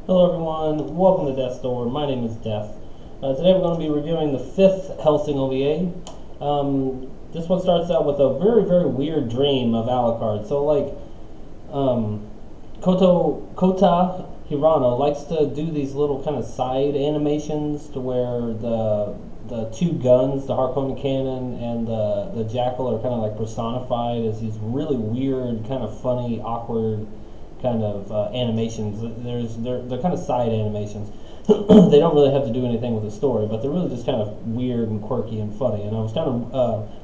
Hello everyone, welcome to Death Store. My name is Death. Today we're going to be reviewing the 5th Hellsing OVA. This one starts out with a very, very weird dream of Alucard. So like, Kota Hirano likes to do these little kind of side animations to where the two guns, the Harpoon Cannon and the Jackal, are kind of like personified as these really weird, kind of funny, awkward kind of animations. They're kind of side animations. They don't really have to do anything with the story, but they're really just kind of weird and quirky and funny. And I was kind of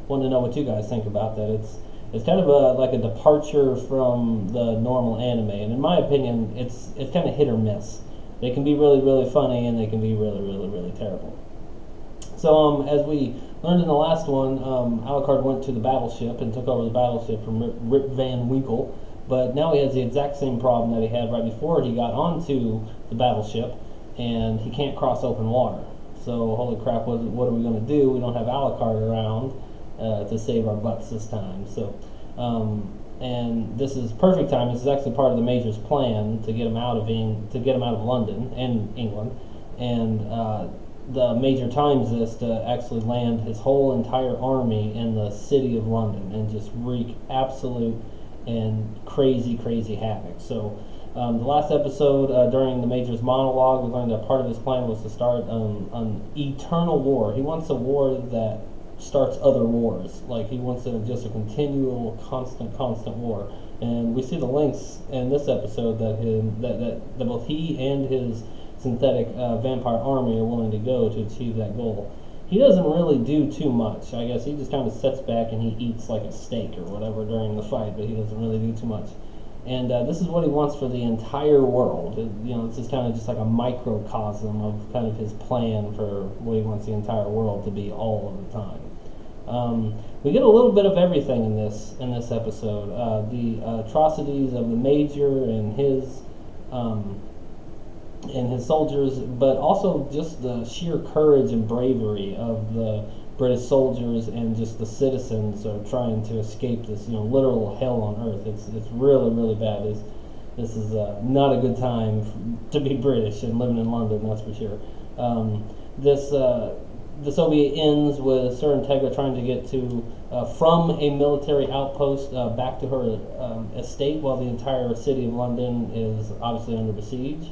wanting to know what you guys think about that. It's kind of like a departure from the normal anime, and in my opinion, it's kind of hit or miss. They can be really, really funny, and they can be really, really, really terrible. So as we learned in the last one, Alucard went to the battleship and took over the battleship from Rip Van Winkle. But now he has the exact same problem that he had right before he got onto the battleship, and he can't cross open water. So holy crap, what are we going to do? We don't have Alucard around to save our butts this time. So, and this is perfect time. This is actually part of the Major's plan to get him out of London and England, and the Major times this to actually land his whole entire army in the city of London and just wreak absolute and crazy havoc. So the last episode, during the Major's monologue, we learned that part of his plan was to start an eternal war. He wants a war that starts other wars. Like, he wants just a continual, constant war. And we see the links in this episode that both he and his synthetic vampire army are willing to go to achieve that goal. He doesn't really do too much. I guess he just kind of sits back and he eats like a steak or whatever during the fight, but he doesn't really do too much. And this is what he wants for the entire world. This is kind of just like a microcosm of kind of his plan for what he wants the entire world to be all of the time. We get a little bit of everything in this episode. The atrocities of the Major and his soldiers, but also just the sheer courage and bravery of the British soldiers and just the citizens are trying to escape this, literal hell on earth. It's really, really bad. This is not a good time to be British and living in London, that's for sure. This OVA ends with Sir Integra trying to get from a military outpost back to her estate while the entire city of London is obviously under besiege.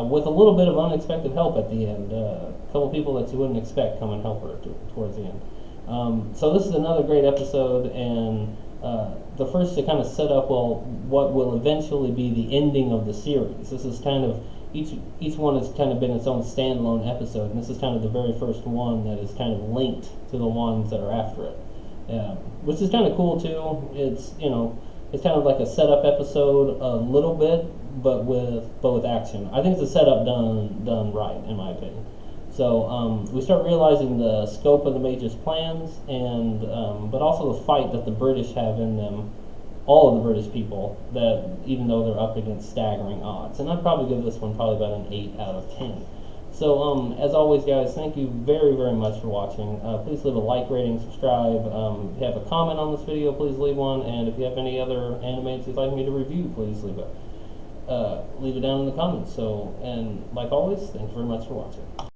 With a little bit of unexpected help at the end. A couple people that you wouldn't expect come and help her towards the end. So this is another great episode, and the first to kind of set up, what will eventually be the ending of the series. This is kind of, each one has kind of been its own standalone episode, and this is kind of the very first one that is kind of linked to the ones that are after it. Which is kind of cool too. It's kind of like a setup episode a little bit, but with action. I think it's a setup done right, in my opinion. So we start realizing the scope of the Major's plans, and but also the fight that the British have in them, all of the British people, that even though they're up against staggering odds. And I'd probably give this one probably about an 8 out of 10. So as always, guys, thank you very, very much for watching. Please leave a like, rating, subscribe. If you have a comment on this video, please leave one. And if you have any other animes you'd like me to review, please leave it down in the comments. So, and like always, thanks very much for watching.